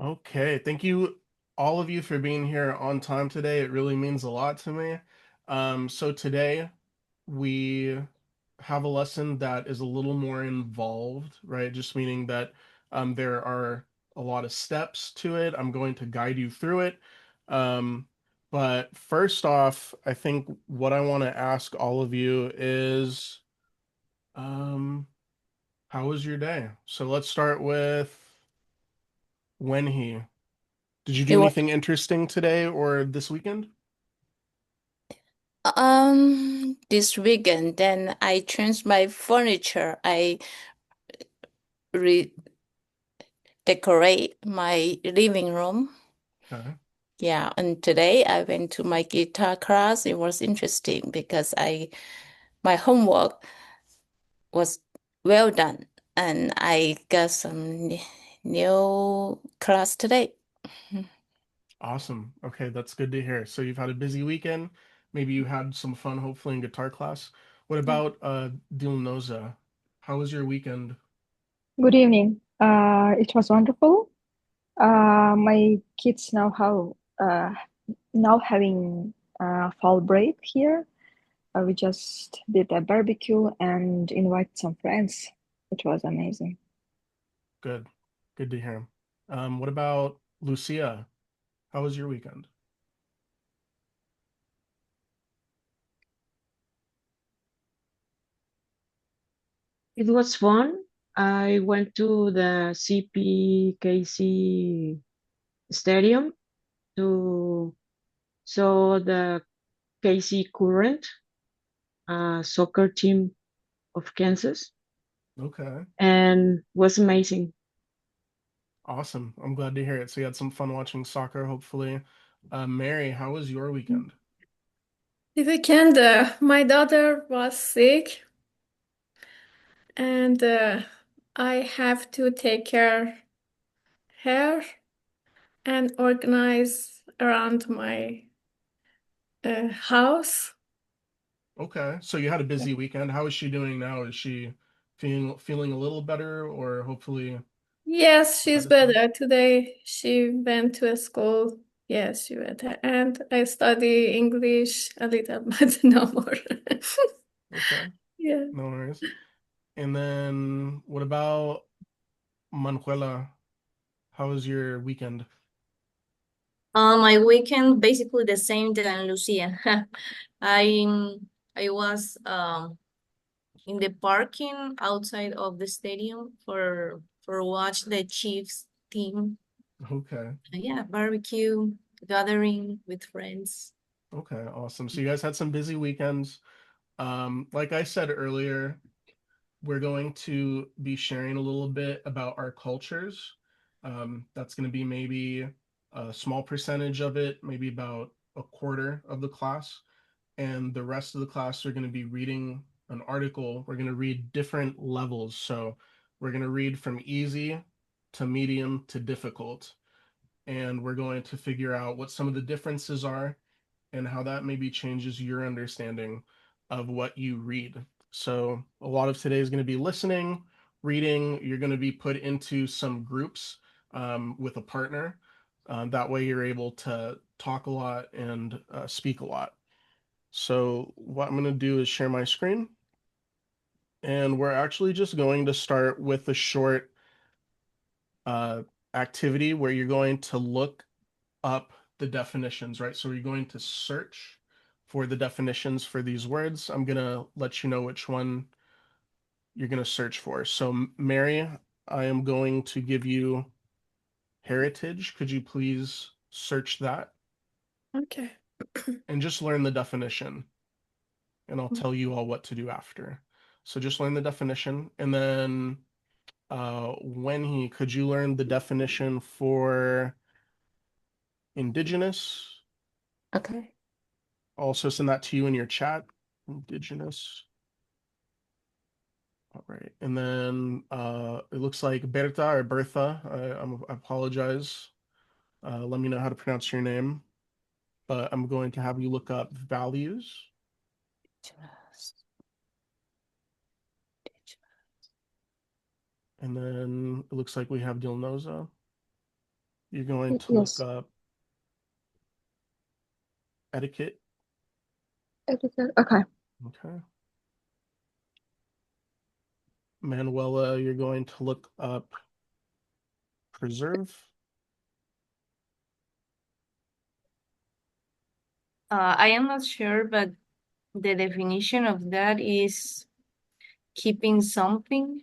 Okay, thank you all of you for being here on time today. It really means a lot to me. So today we have a lesson that is a little more involved, right? Just meaning that there are a lot of steps to it. I'm going to guide you through it. Um, but first off, I think what I want to ask all of you is, um, how was your day? So let's start with Wenhee. Did you It do was anything interesting today or this weekend? this weekend. Then I changed my furniture. I redecorate my living room. Okay. Yeah, and today I went to my guitar class. It was interesting because I my homework was well done, and I got some new class today. Awesome. Okay, that's good to hear. So you've had a busy weekend. Maybe you had some fun, hopefully, in guitar class. What Yeah. about Dilnoza? How was your weekend? Good evening. It was wonderful. My kids now having fall break here. We just did a barbecue and invite some friends. It was amazing. Good. Good to hear. What about Lucia? How was your weekend? It was fun. I went to the CPKC Stadium to saw the KC Current soccer team of Kansas, Okay. and was amazing. Awesome. I'm glad to hear it. So you had some fun watching soccer, hopefully. Mary, how was your weekend? The weekend, my daughter was sick, and I have to take care her and organize around my house. Okay, so you had a busy weekend. How is she doing now? Is she feeling a little better or hopefully Yes, she's medicine? better. Today she went to a school. Yes, she went, and I study English a little, but no more. Okay, Yeah. no worries. And then what about Manuela? How was your weekend? My weekend basically the same than Lucia. I I was in the parking outside of the stadium for watch the Chiefs team. Okay, Yeah, barbecue, gathering with friends. okay, awesome. So you guys had some busy weekends. Like I said earlier, we're going to be sharing a little bit about our cultures. That's going to be maybe a small percentage of it, maybe about a quarter of the class. And the rest of the class are going to be reading an article. We're going to read different levels. So we're going to read from easy to medium to difficult. And we're going to figure out what some of the differences are and how that maybe changes your understanding of what you read. So, a lot of today is going to be listening, reading. You're going to be put into some groups with a partner. That way, you're able to talk a lot and speak a lot. So, what I'm going to do is share my screen, and we're actually just going to start with a short uh, activity where you're going to look up the definitions, right? So you're going to search for the definitions for these words. I'm going to let you know which one you're going to search for. So, Mary, I am going to give you heritage. Could you please search that Okay. and just learn the definition? And I'll tell you all what to do after. So just learn the definition. And then could you learn the definition for indigenous? Okay. I'll also send that to you in your chat. Indigenous. All right. And then it looks like Berta or Bertha. I apologize. Let me know how to pronounce your name. But I'm going to have you look up values. And then it looks like we have Dilnoza. You're going to look Yes. up etiquette. Etiquette. Okay. Okay. Manuela, you're going to look up preserve. I am not sure, but the definition of that is keeping something.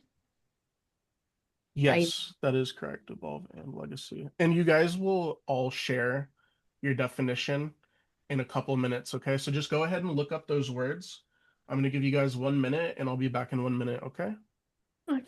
Yes, that is correct. Evolve and legacy. And you guys will all share your definition in a couple minutes, okay? So just go ahead and look up those words. I'm going to give you guys 1 minute and I'll be back in 1 minute, okay? Okay.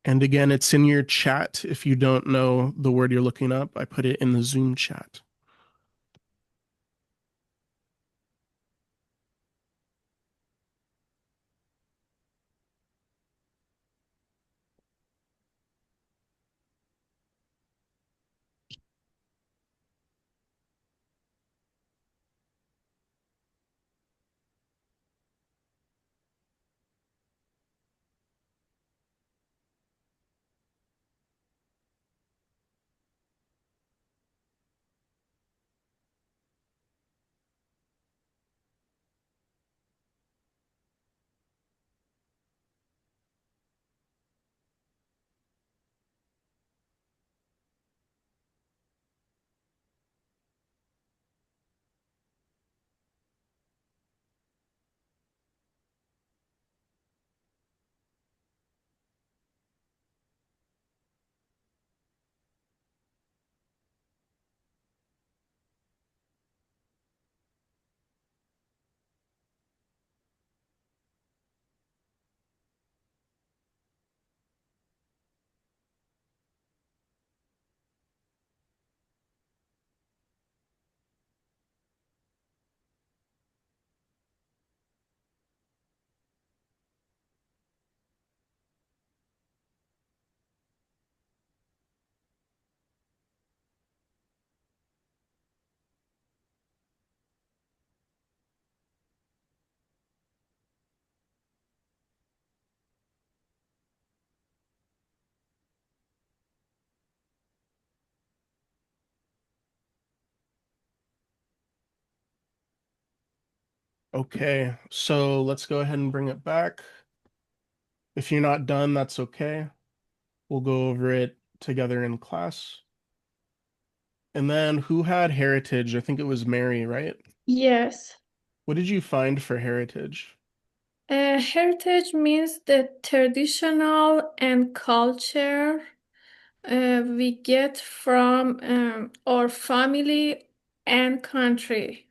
And again, it's in your chat. If you don't know the word you're looking up, I put it in the Zoom chat. Okay, so let's go ahead and bring it back. If you're not done, that's okay. We'll go over it together in class. And then who had heritage? I think it was Mary, right? Yes. What did you find for heritage? Heritage means the traditional and culture we get from our family and country.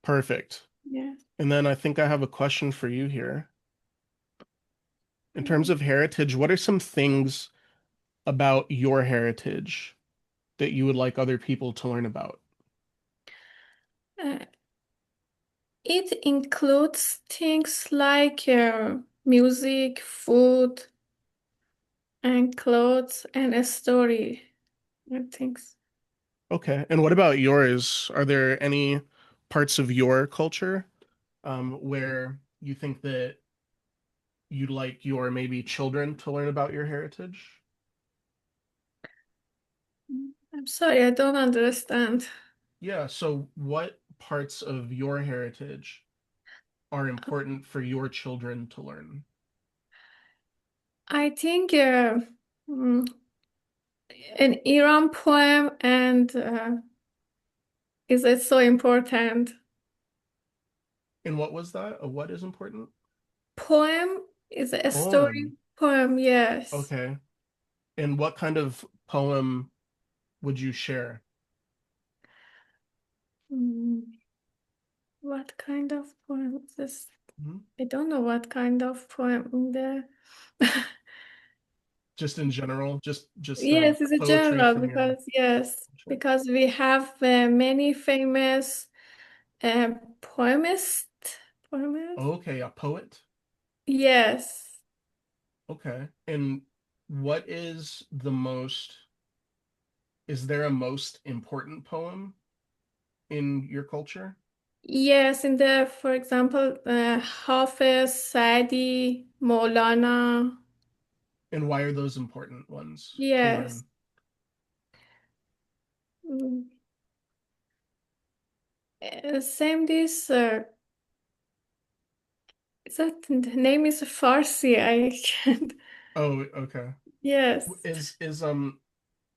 Perfect. Yeah. And then I think I have a question for you here. In terms of heritage, what are some things about your heritage that you would like other people to learn about? Uh, it includes things like music, food, and clothes, and a story and things. Okay. And what about yours? Are there any parts of your culture where you think that you'd like your maybe children to learn about your heritage? I'm sorry, I don't understand. Yeah, so what parts of your heritage are important for your children to learn? I think mm, an Iran poem and is it so important? And what was that? A what is important? Poem is a story Poem. poem, yes. Okay. And what kind of poem would you share? Mm, what kind of poem is this? Mhm. I don't know what kind of poem there. Just in general, just Yes, it's a poetry general from your because yes, culture. because we have many famous poemists. Poemists? Okay, a poet. Yes. Okay. And what is there a most important poem in your culture? Yes, in the, for example, Hafiz, Saadi, Maulana. And why are those important ones to Yes. learn? Mm. Same this, is that the name is Farsi? I can't. Oh, okay. Yes. Is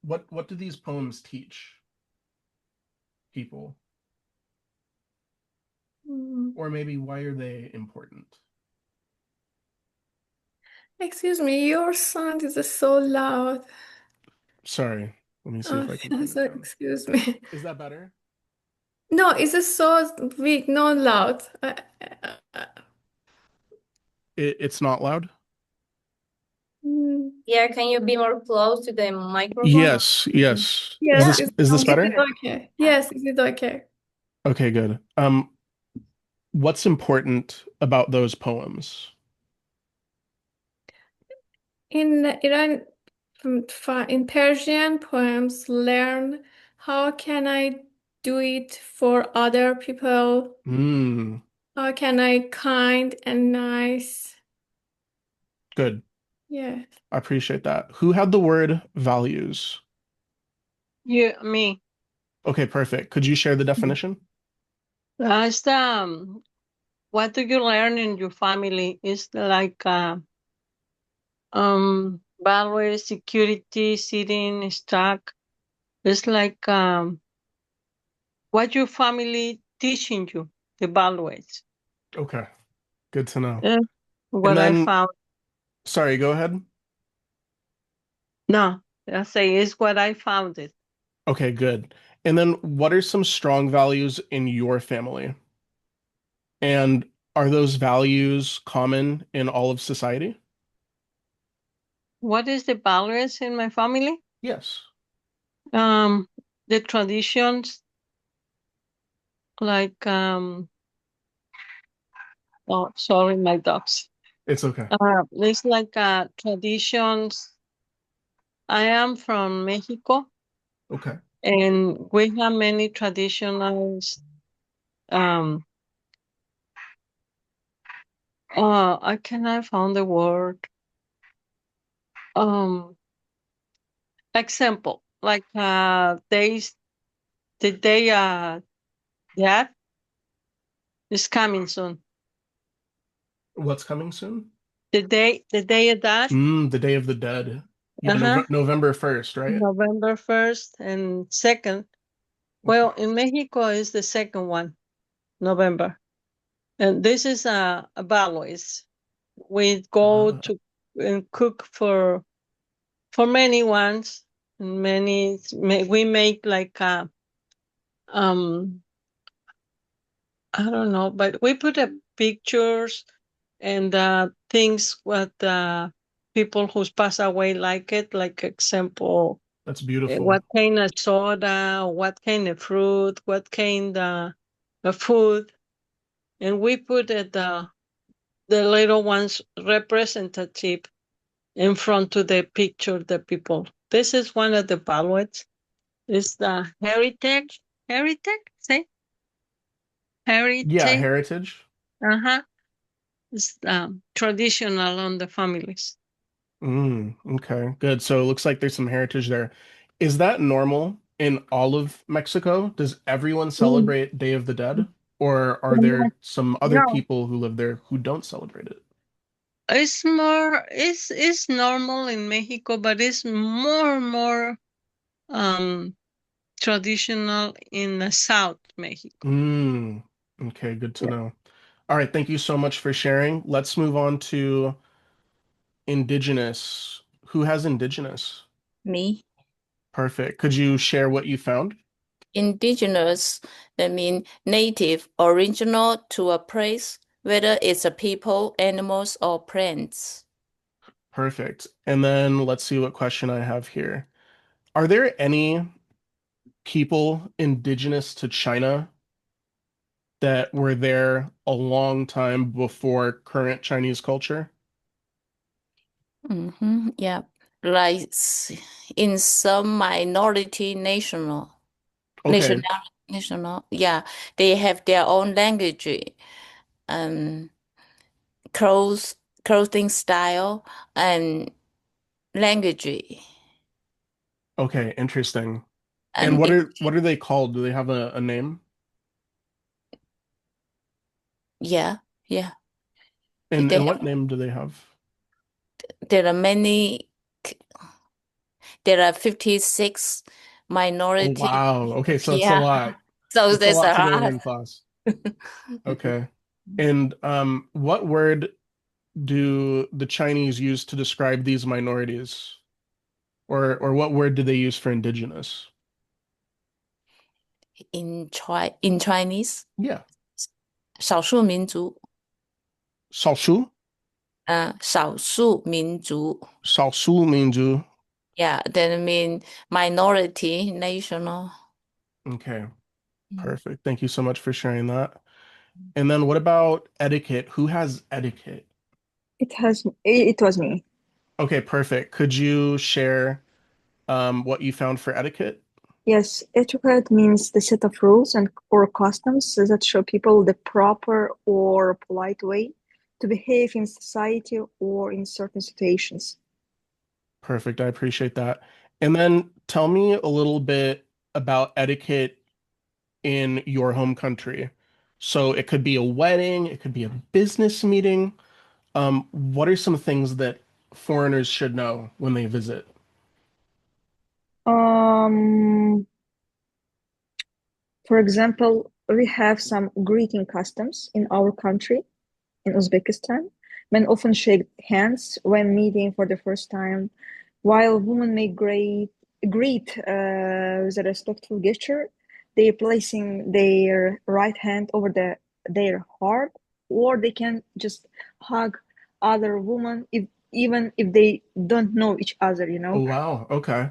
what do these poems teach people? Mm. Or maybe why are they important? Excuse me, your sound is so loud. Sorry. Let me see if Oh, I can turn so it down. excuse me. Is that better? No, it's so weak, not loud. Uh, It's not loud? mm. Yeah, can you be more close to the microphone? Yes, yes. Yes, Yeah. Is this is better? it okay? Yes, is it okay? Okay, good. What's important about those poems? In Iran, in Persian poems, learn how can I do it for other people? Hmm, How can I kind and nice? good. Yeah. I appreciate that. Who had the word values? Me. Okay, perfect. Could you share the definition? That's what do you learn in your family is like value, security, sitting, stock. It's like what your family teaching you, the values. Okay, good to know. Eh, And what I then, found. sorry, go ahead. No, I say it's what I found it. Okay, good. And then what are some strong values in your family? And are those values common in all of society? What is the values in my family? Yes. Um, the traditions like oh sorry, my dogs. It's okay. It's like traditions. I am from Mexico, Okay. and we have many traditionals. Um, I cannot find the word. Um, example, like days, the day that is coming soon. What's coming soon? The day of that, The Day of the Dead. Yeah, uh-huh, November 1st, right? November 1st and 2nd. Okay. Well, in Mexico is the second one, November. And this is a Balois. We go Uh, to and cook for many ones. And we make like um I don't know, but we put up pictures and things what people who's passed away like it, like example, that's beautiful. what kind of soda, what kind of fruit, what kind of food, and we put it the little ones representative in front of the picture the people. This is one of the ballads. It's the say Yeah, heritage. heritage. Uh-huh. It's traditional on the families. Okay, good. So it looks like there's some heritage there. Is that normal in all of Mexico? Does everyone Mm. celebrate Day of the Dead? Or are there some other No, people who live there who don't celebrate it? it's normal in Mexico, but it's more um traditional in the South Mexico. Mm, okay, good to Yeah. know. All right, thank you so much for sharing. Let's move on to indigenous. Who has indigenous? Me. Perfect. Could you share what you found? Indigenous, that mean native, original to a place, whether it's a people, animals, or plants. Perfect. And then let's see what question I have here. Are there any people indigenous to China that were there a long time before current Chinese culture? Yeah, like in some minority Okay, national, yeah, they have their own language, um, clothes, clothing style, and language, okay, interesting. And and what are they called? Do they have a name? yeah, yeah, And they what name do they have? there are many. There are 56 Oh minority. wow. Okay, so it's a Yeah, lot. so It's a there's lot a to learn lot. in class. Okay. And what word do the Chinese use to describe these minorities? Or what word do they use for indigenous? In Chinese, Yeah. 少数民族，少数? 少数民族. 少数民族. Yeah, that mean minority national. Okay, perfect. Thank you so much for sharing that. And then what about etiquette? Who has etiquette? It was me. Okay, perfect. Could you share what you found for etiquette? Yes, etiquette means the set of rules and or customs that show people the proper or polite way to behave in society or in certain situations. Perfect. I appreciate that. And then tell me a little bit about etiquette in your home country. So it could be a wedding, it could be a business meeting. What are some things that foreigners should know when they visit? Um, for example, we have some greeting customs in our country, in Uzbekistan. Men often shake hands when meeting for the first time, while women may greet with a respectful gesture. They placing their right hand over their heart, or they can just hug other women even if they don't know each other, you Oh, know. wow. Okay.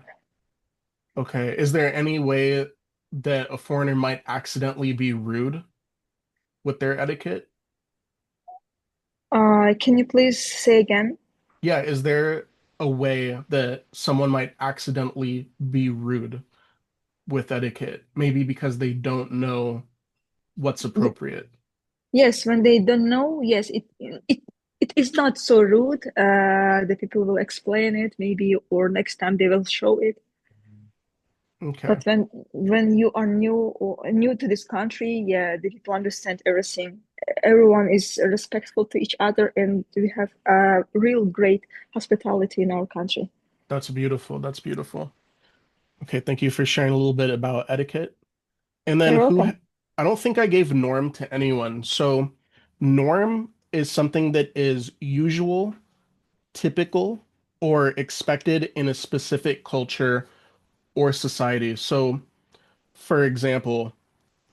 Okay. Is there any way that a foreigner might accidentally be rude with their etiquette? Can you please say again? Yeah, is there a way that someone might accidentally be rude with etiquette? Maybe because they don't know what's appropriate. Yes, when they don't know, yes, it is not so rude. The people will explain it maybe, or next time they will show it. Okay. But when you are new to this country, yeah, the people understand everything. Everyone is respectful to each other, and we have a real great hospitality in our country. That's beautiful. That's beautiful. Okay, thank you for sharing a little bit about etiquette. And then You're welcome. I don't think I gave norm to anyone. So norm is something that is usual, typical, or expected in a specific culture or society. So for example,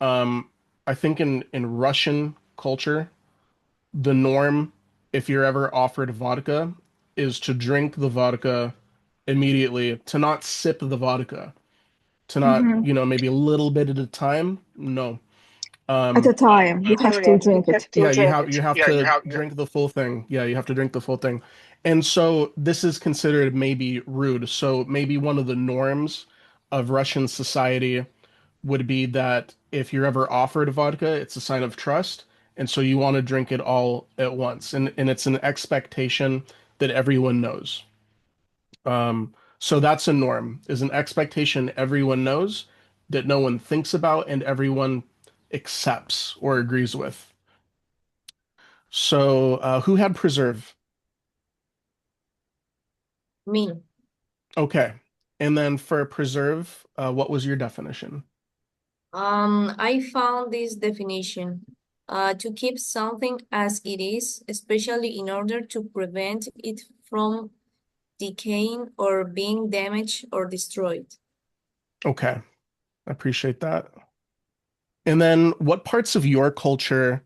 I think in Russian culture, the norm, if you're ever offered vodka, is to drink the vodka immediately, to not sip the vodka, to not, Mhm. maybe a little bit at a time. No. At a Um, time, you have to drink it. yeah, you have to drink the full thing. Yeah, you have to drink the full thing. And so this is considered maybe rude. So maybe one of the norms of Russian society would be that if you're ever offered vodka, it's a sign of trust, and so you want to drink it all at once, and it's an expectation that everyone knows. So that's a norm, is an expectation everyone knows that no one thinks about and everyone accepts or agrees with. So who had preserve? Me. Okay. And then for preserve, what was your definition? I found this definition. to keep something as it is, especially in order to prevent it from decaying or being damaged or destroyed. Okay, I appreciate that. And then what parts of your culture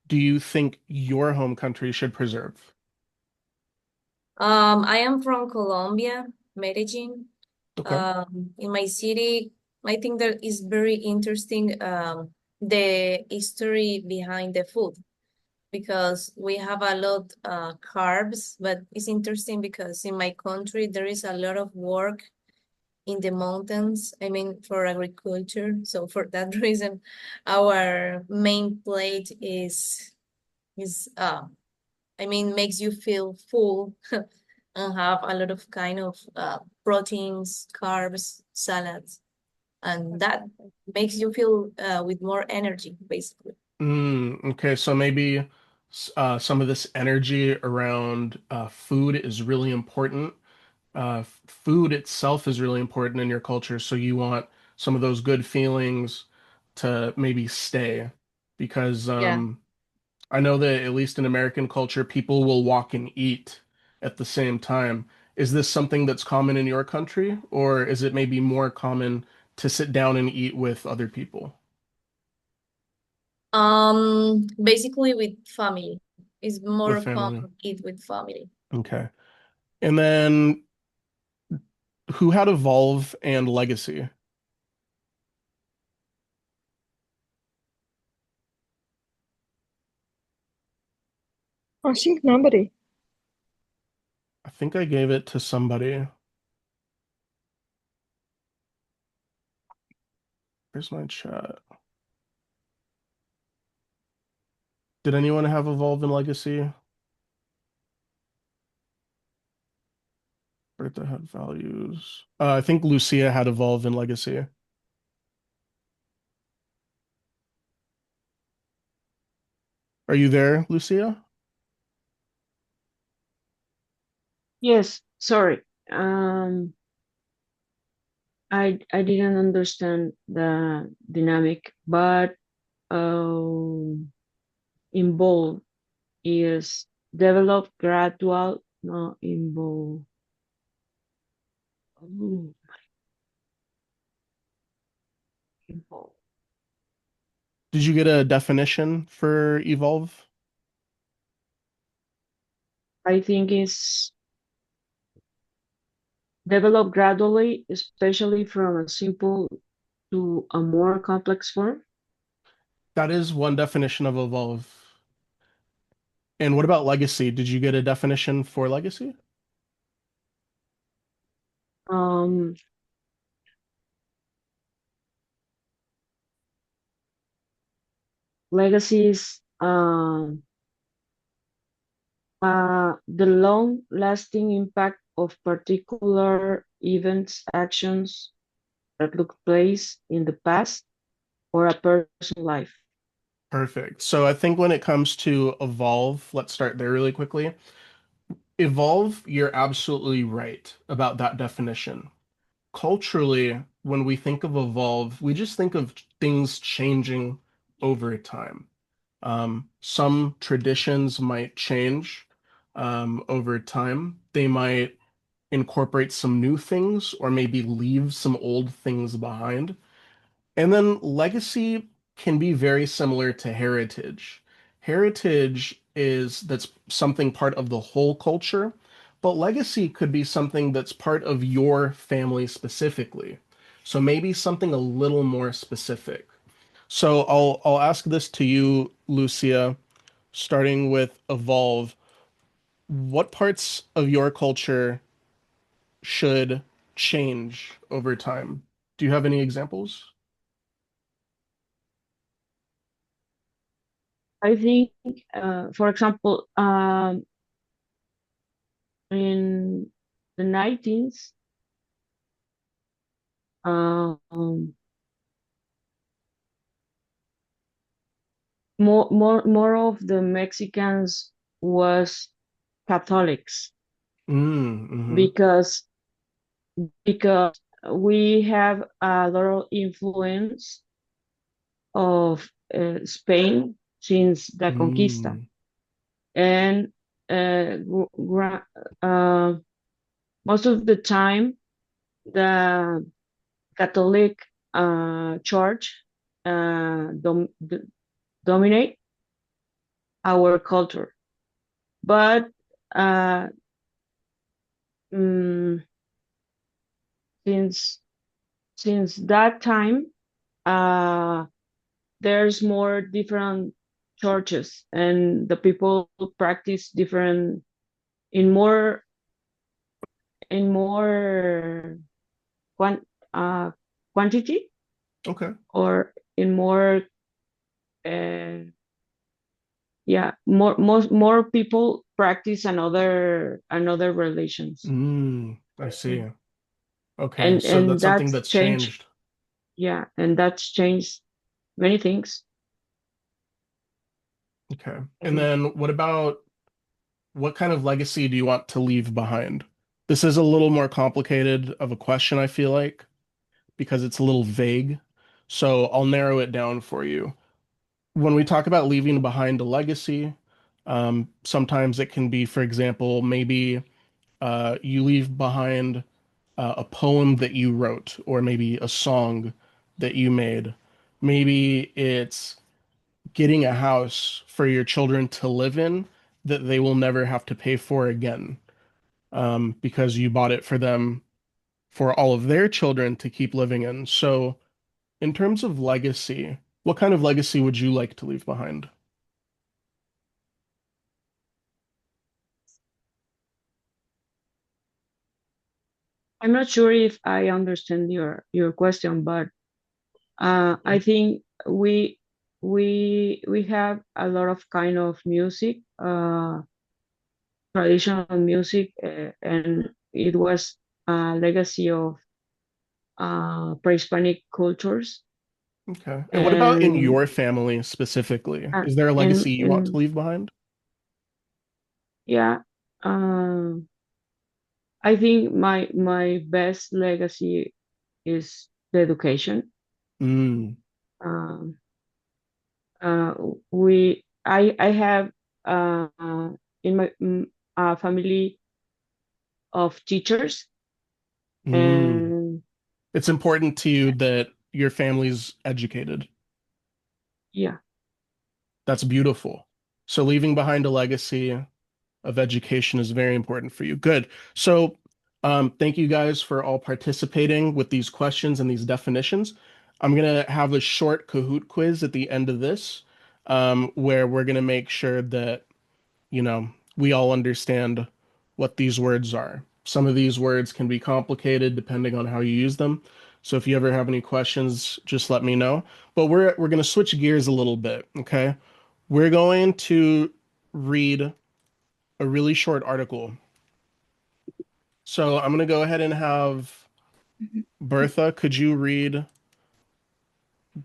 do you think your home country should preserve? I am from Colombia, Medellin. Okay. In my city, I think that is very interesting, the history behind the food, because we have a lot carbs, but it's interesting because in my country there is a lot of work in the mountains, I mean, for agriculture. So for that reason, our main plate is I mean, makes you feel full and have a lot of kind of proteins, carbs, salads, and that makes you feel with more energy, basically. Okay, so maybe some of this energy around food is really important. Food itself is really important in your culture, so you want some of those good feelings to maybe stay because Yeah. I know that at least in American culture, people will walk and eat at the same time. Is this something that's common in your country, or is it maybe more common to sit down and eat with other people? Basically with family. It's With more family? common eat with family. Okay. And then who had Evolve and Legacy? I think nobody. I think I gave it to somebody. Where's my chat? Did anyone have Evolve and Legacy? Bertha had values. I think Lucia had Evolve and Legacy. Are you there, Lucia? Yes, sorry. I didn't understand the dynamic, but involve is develop gradual, no involve. Oh, involve. Did you get a definition for Evolve? I think it's develop gradually, especially from a simple to a more complex form. That is one definition of Evolve. And what about Legacy? Did you get a definition for Legacy? Um, Legacy is the long-lasting impact of particular events, actions that took place in the past or a person's life. Perfect. So I think when it comes to Evolve, let's start there really quickly. Evolve, you're absolutely right about that definition. Culturally, when we think of Evolve, we just think of things changing over time. Some traditions might change over time. They might incorporate some new things or maybe leave some old things behind. And then legacy can be very similar to heritage. Heritage is that's something part of the whole culture, but legacy could be something that's part of your family specifically. So maybe something a little more specific. So I'll ask this to you, Lucia, starting with Evolve. What parts of your culture should change over time? Do you have any examples? I think, for example, in the 19th, um, more of the Mexicans was Catholics Mm-hmm. because we have a lot of influence of Spain since the conquista. Mm, And most of the time, the Catholic Church dominate our culture. But mm, since that time, there's more different churches, and the people practice different in more quantity, okay. or in more uh, more people practice another relations. I see. Okay, and so and that's something that's that's changed. changed. Yeah, and that's changed many things. Okay. And then what kind of legacy do you want to leave behind? This is a little more complicated of a question, I feel like, because it's a little vague. So I'll narrow it down for you. When we talk about leaving behind a legacy, sometimes it can be, for example, maybe you leave behind a poem that you wrote, or maybe a song that you made. Maybe it's getting a house for your children to live in that they will never have to pay for again, because you bought it for them for all of their children to keep living in. So, in terms of legacy, what kind of legacy would you like to leave behind? I'm not sure if I understand your question, but I think we have a lot of kind of music, traditional music, and it was a legacy of pre-Hispanic cultures. Okay. And what about in And your family specifically? uh, Is there a legacy you want to and leave behind? yeah, I think my best legacy is the education. Mm, Um, I have in my a family of teachers, mm. and It's important to you that your family's educated. yeah. That's beautiful. So leaving behind a legacy of education is very important for you. Good. So, thank you guys for all participating with these questions and these definitions. I'm gonna have a short Kahoot quiz at the end of this, where we're gonna make sure that, we all understand what these words are. Some of these words can be complicated depending on how you use them. So if you ever have any questions, just let me know. But we're gonna switch gears a little bit, okay? We're going to read a really short article. So I'm going to go ahead and have Bertha, could you read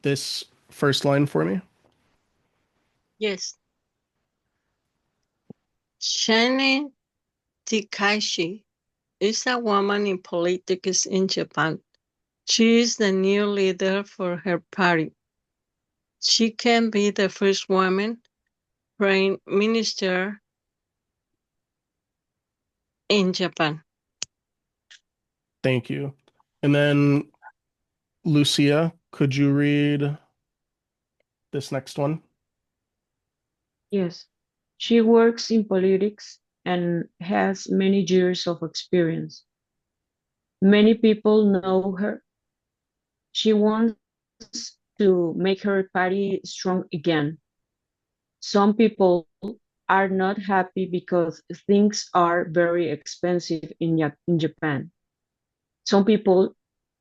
this first line for me? Yes. Shane Takahashi is a woman in politics in Japan. She is the new leader for her party. She can be the first woman prime minister in Japan. Thank you. And then Lucia, could you read this next one? Yes, she works in politics and has many years of experience. Many people know her. She wants to make her party strong again. Some people are not happy because things are very expensive in Japan. Some people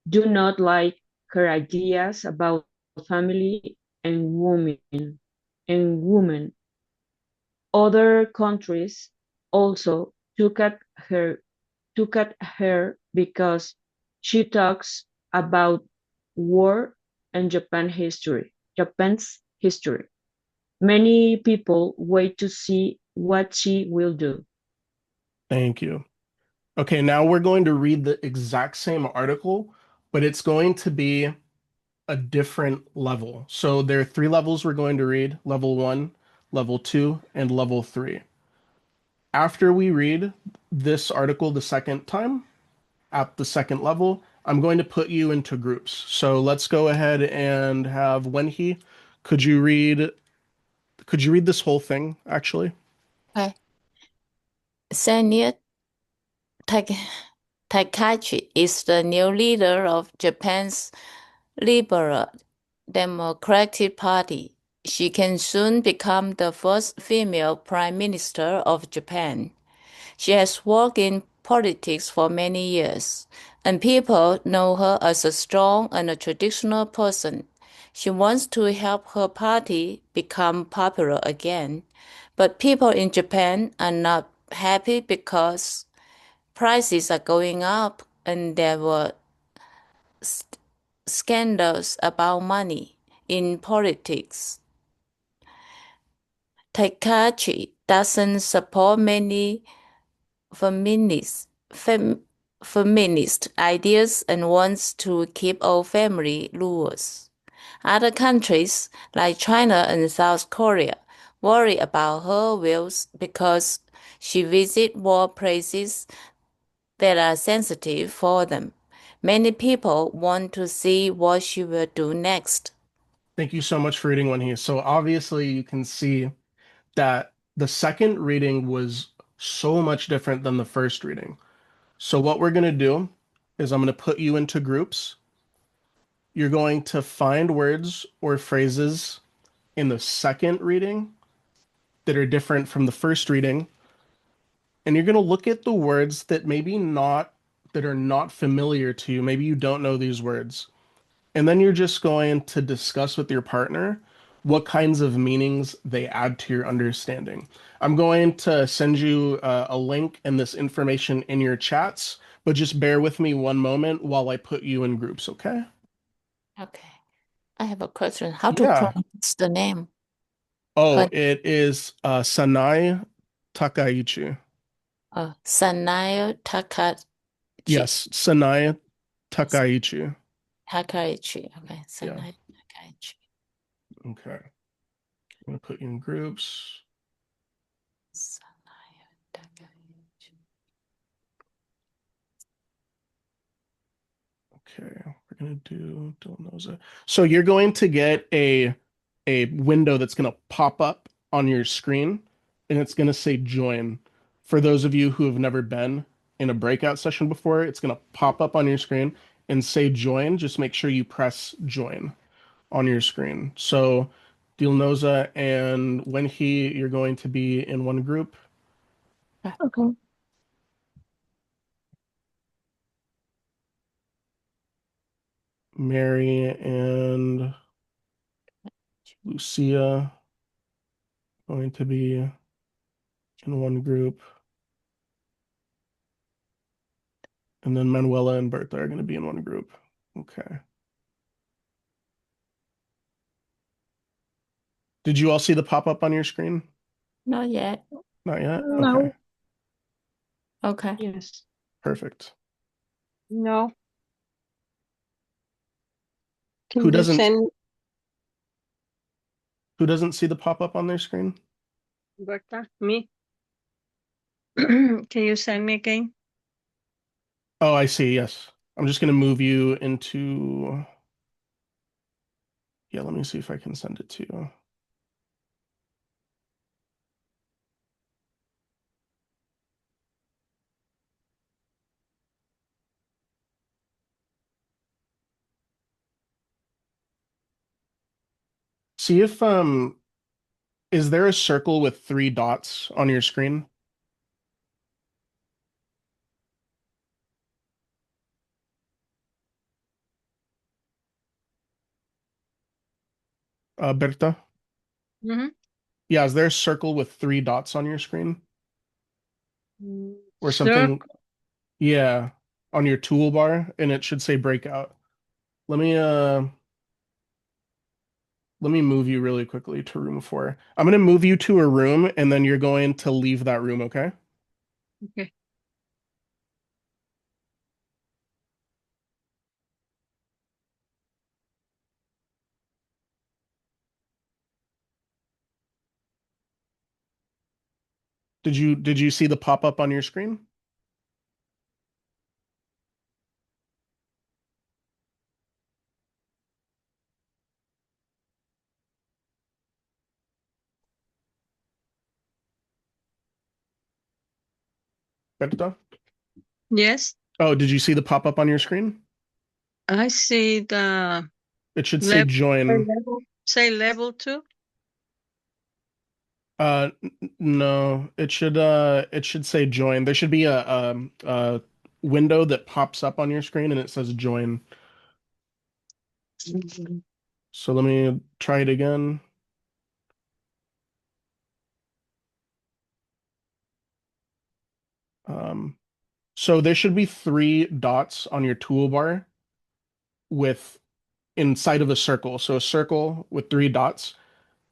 do not like her ideas about family and women. Other countries also took at her because she talks about war and Japan's history. Many people wait to see what she will do. Thank you. Okay, now we're going to read the exact same article, but it's going to be a different level. So there are 3 levels we're going to read: level 1, level 2, and level 3. After we read this article the second time, at the second level, I'm going to put you into groups. So let's go ahead and have Wenhee. Could you read this whole thing actually? Okay. Senior Takaichi is the new leader of Japan's Liberal Democratic Party. She can soon become the first female prime minister of Japan. She has worked in politics for many years, and people know her as a strong and a traditional person. She wants to help her party become popular again, but people in Japan are not happy because prices are going up and there were scandals about money in politics. Takachi doesn't support many feminist ideas and wants to keep old family rules. Other countries like China and South Korea worry about her views because she visits war places that are sensitive for them. Many people want to see what she will do next. Thank you so much for reading Wenhee. So obviously you can see that the second reading was so much different than the first reading. So what we're going to do is I'm going to put you into groups. You're going to find words or phrases in the second reading that are different from the first reading, and you're going to look at the words that are not familiar to you. Maybe you don't know these words. And then you're just going to discuss with your partner what kinds of meanings they add to your understanding. I'm going to send you a link and this information in your chats, but just bear with me one moment while I put you in groups, okay? Okay. I have a question. How to Yeah. pronounce the name? Oh, Her, it is Sanae Takaichi. Sanayo Takachi. Yes, Sanae Takaichi. Takaichi. Okay. Yeah. Sanayo Takaichi. Okay. I'm gonna put you in groups. Sanayo Takaichi. Okay, we're gonna do Dilnoza. So you're going to get a window that's gonna pop up on your screen, and it's gonna say join. For those of you who have never been in a breakout session before, it's gonna pop up on your screen and say join. Just make sure you press join on your screen. So Dilnoza and Wenhee, you're going to be in one group. Okay. Mary and Lucia going to be in one group. And then Manuela and Bertha are going to be in one group. Okay. Did you all see the pop-up on your screen? Not yet. Not yet? No. Okay. Okay. Yes. Perfect. No. Who Can you doesn't send who doesn't see the pop-up on their screen? Berta? Me? Can you send me again? Oh, I see. Yes. I'm just going to move you into, yeah, let me see if I can send it to you. See if is there a circle with 3 dots on your screen? Berta? Mm-hmm. Yeah, is there a circle with 3 dots on your screen? Or something? Circle. Yeah, on your toolbar, and it should say breakout. Let me move you really quickly to room 4. I'm going to move you to a room, and then you're going to leave that room, okay? Okay. Did you see the pop-up on your screen? Berta? Yes, Oh, did you see the pop-up on your screen? I see the It should say level, join. say level 2. No, it should say join. There should be a window that pops up on your screen and it says join. So let me try it again. So there should be 3 dots on your toolbar with inside of a circle. So a circle with 3 dots.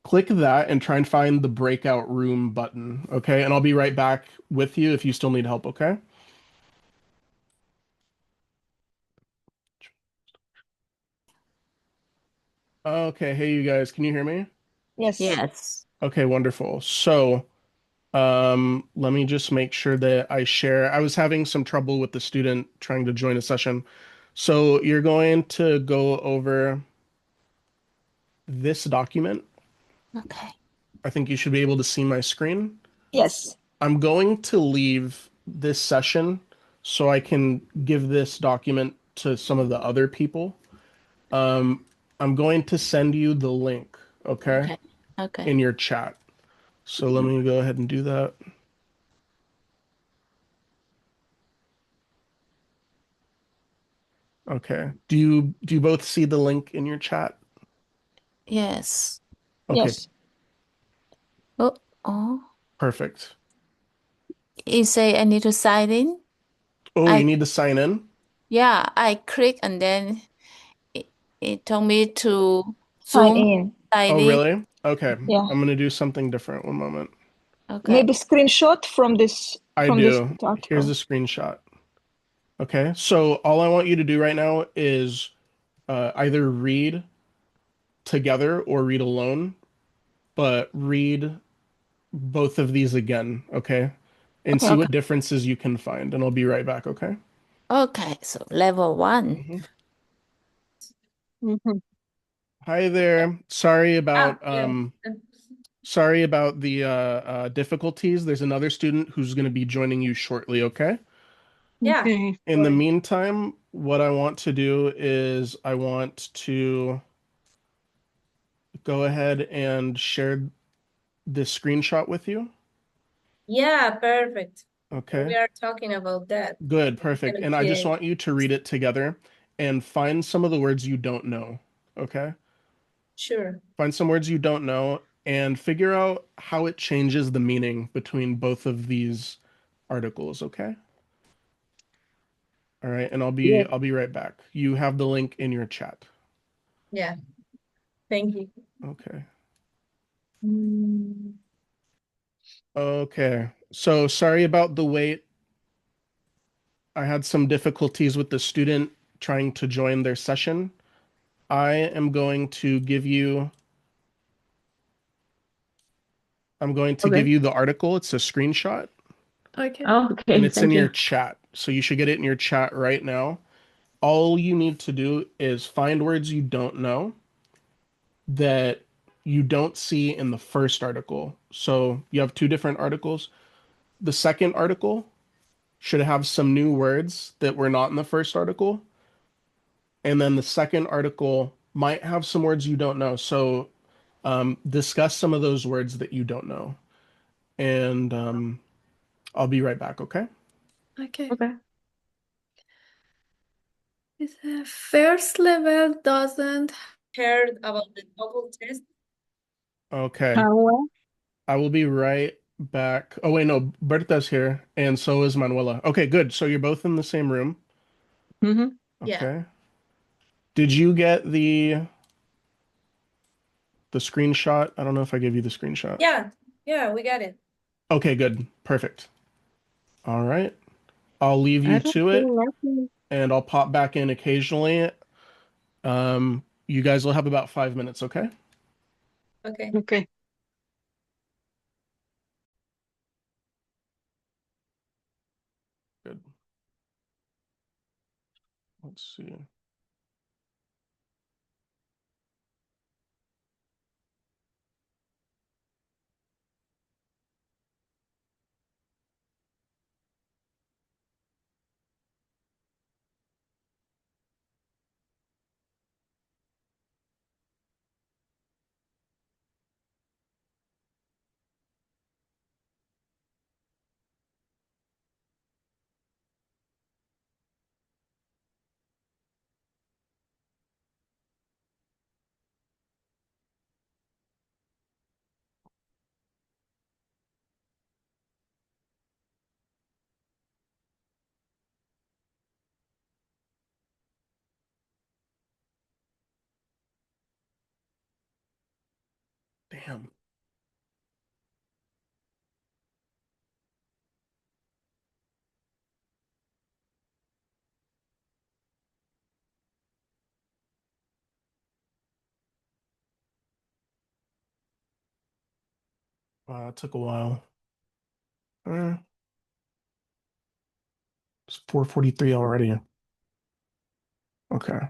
Click that and try and find the breakout room button, okay? And I'll be right back with you if you still need help, okay? Okay, hey you guys, can you hear me? Yes. Yes. Okay, wonderful. So, let me just make sure that I share. I was having some trouble with the student trying to join a session. So you're going to go over this document. Okay. I think you should be able to see my screen. Yes. I'm going to leave this session so I can give this document to some of the other people. I'm going to send you the link, okay, Okay. Okay. in your chat. So let me go ahead and do that. Okay. Do you both see the link in your chat? Yes. Okay, Yes. Oh, oh. perfect. You say I need to sign in? Oh, you I need to sign in? Yeah, I click and then it, it told me to Sign Zoom in. sign Oh, in. really? Okay. Yeah. I'm gonna do something different. One moment. Okay. Maybe screenshot from this I do. Here's article. a screenshot. Okay. So all I want you to do right now is either read together or read alone, but read both of these again, okay? And Okay. see Okay. what differences you can find, and I'll be right back, okay? Okay, so level 1. Mhm. Mhm. Hi there. Sorry about Yeah. sorry about the difficulties. There's another student who's going to be joining you shortly, okay? Yeah. Okay. In the Sorry. meantime, what I want to do is I want to go ahead and share this screenshot with you. Yeah, perfect. Okay. We are talking about that. Good, perfect. And I just Okay. want you to read it together and find some of the words you don't know. Okay? Sure. Find some words you don't know and figure out how it changes the meaning between both of these articles, okay? All right, and Yeah. I'll be right back. You have the link in your chat. Yeah. Thank you. Okay. Mm. Okay. So sorry about the wait. I had some difficulties with the student trying to join their session. I am going to give you Okay. the article. It's a screenshot Okay. and Okay. it's in Thank your you. chat. So you should get it in your chat right now. All you need to do is find words you don't know that you don't see in the first article. So you have 2 different articles. The second article should have some new words that were not in the first article. And then the second article might have some words you don't know. So discuss some of those words that you don't know. And I'll be right back, okay? Okay. Okay. The first level doesn't. Heard about the double test? Okay. How well? I will be right back. Oh, wait, no, Berta's here, and so is Manuela. Okay, good. So you're both in the same room. Mhm. Yeah. Okay. Did you get the screenshot? I don't know if I gave you the screenshot. Yeah. Yeah, we got it. Okay, good. Perfect. All right. I'll leave I you don't to see it, nothing. and I'll pop back in occasionally. You guys will have about 5 minutes, okay? Okay. Okay. Let's see. Damn. Wow, it took a while. It's 4:43 already. Okay.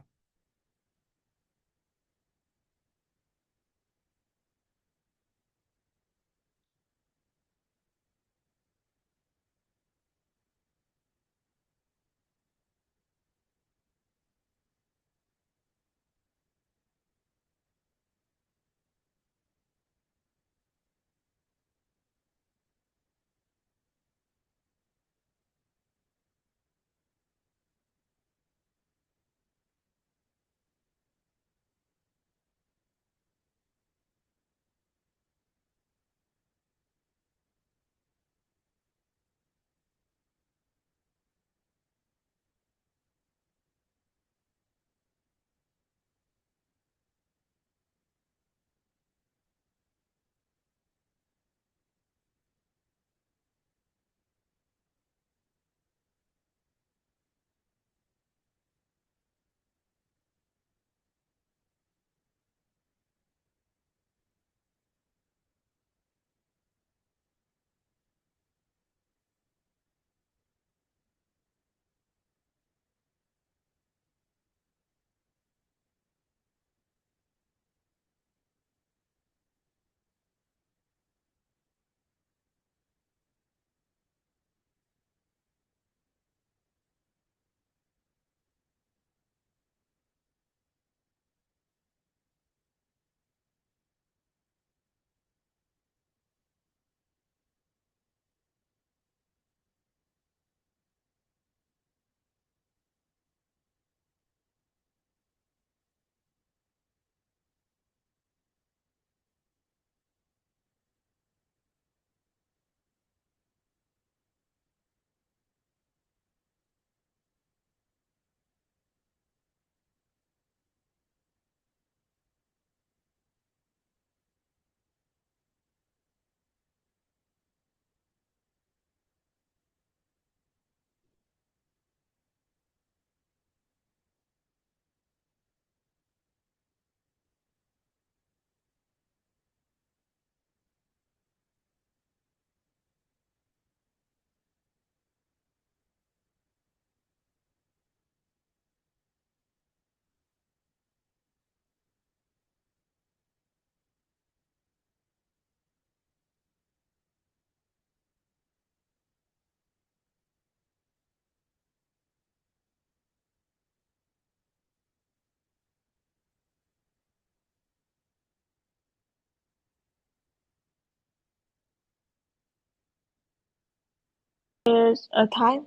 There's a time.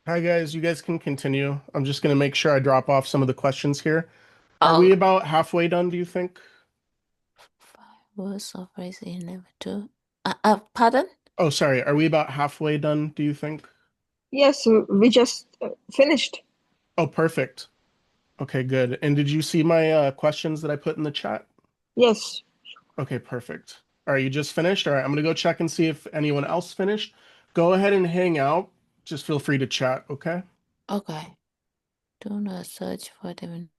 Hi guys, you guys can continue. I'm just gonna make sure I drop off some of the questions here. Are we about halfway done, do you think? 5 words of phrase in level 2. Pardon? Oh, sorry. Are we about halfway done, do you think? Yes, we just finished. Oh, perfect. Okay, good. And did you see my questions that I put in the chat? Yes. Okay, perfect. All right, you just finished? All right, I'm gonna go check and see if anyone else finished. Go ahead and hang out. Just feel free to chat, okay? Okay. Do not search for them.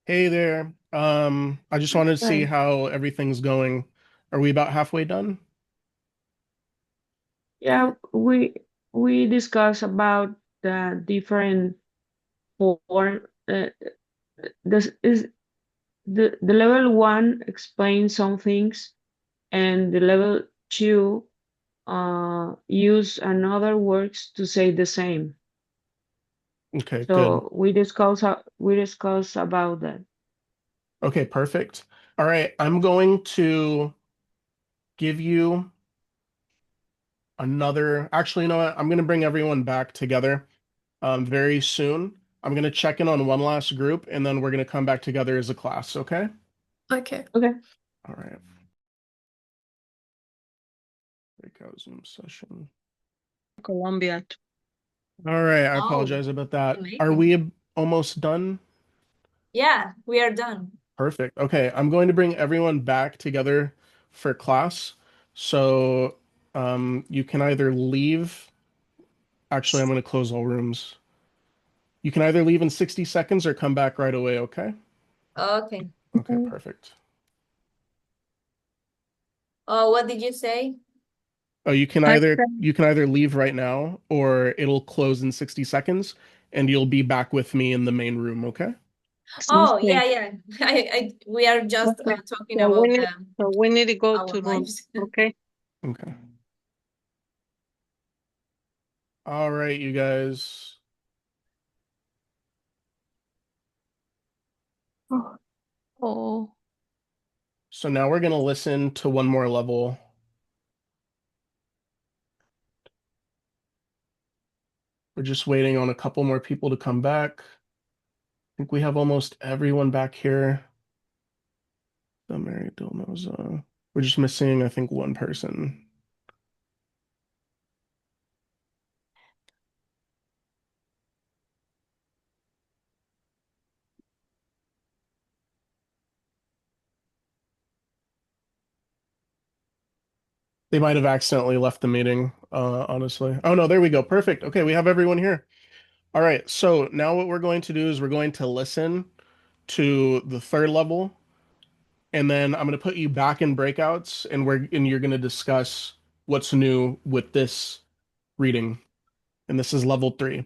Hey there. I just wanted to see Hi. how everything's going. Are we about halfway done? Yeah, we discussed about the different form. This is the level 1 explains some things, and the level 2 use another words to say the same. Okay, good. So we discuss about that. Okay, perfect. All right, I'm going to give you another. Actually, you know what? I'm going to bring everyone back together very soon. I'm going to check in on one last group, and then we're going to come back together as a class, okay? Okay. Okay. All right. Breakout Zoom session. Colombia. All right, I Oh, apologize about that. Are amazing. we almost done? Yeah, we are done. Perfect. Okay, I'm going to bring everyone back together for class. So you can either leave. Actually, I'm going to close all rooms. You can either leave in 60 seconds or come back right away, okay? Okay. Okay, perfect. Oh, what did you say? Oh, you can I either leave right now or it'll close in 60 seconds and you'll be back with me in the main room, okay? Oh, Okay. yeah, yeah. We are just Okay. talking So about we need to go our to room. lives. Okay. Okay. All right, you guys. Oh. So now we're going to listen to one more level. We're just waiting on a couple more people to come back. I think we have almost everyone back here. The Mary Dilnoza. We're just missing, I think, one person. They might have accidentally left the meeting, honestly. Oh no, there we go. Perfect. Okay, we have everyone here. All right, so now what we're going to do is we're going to listen to the third level, and then I'm going to put you back in breakouts, and you're going to discuss what's new with this reading. And this is level 3.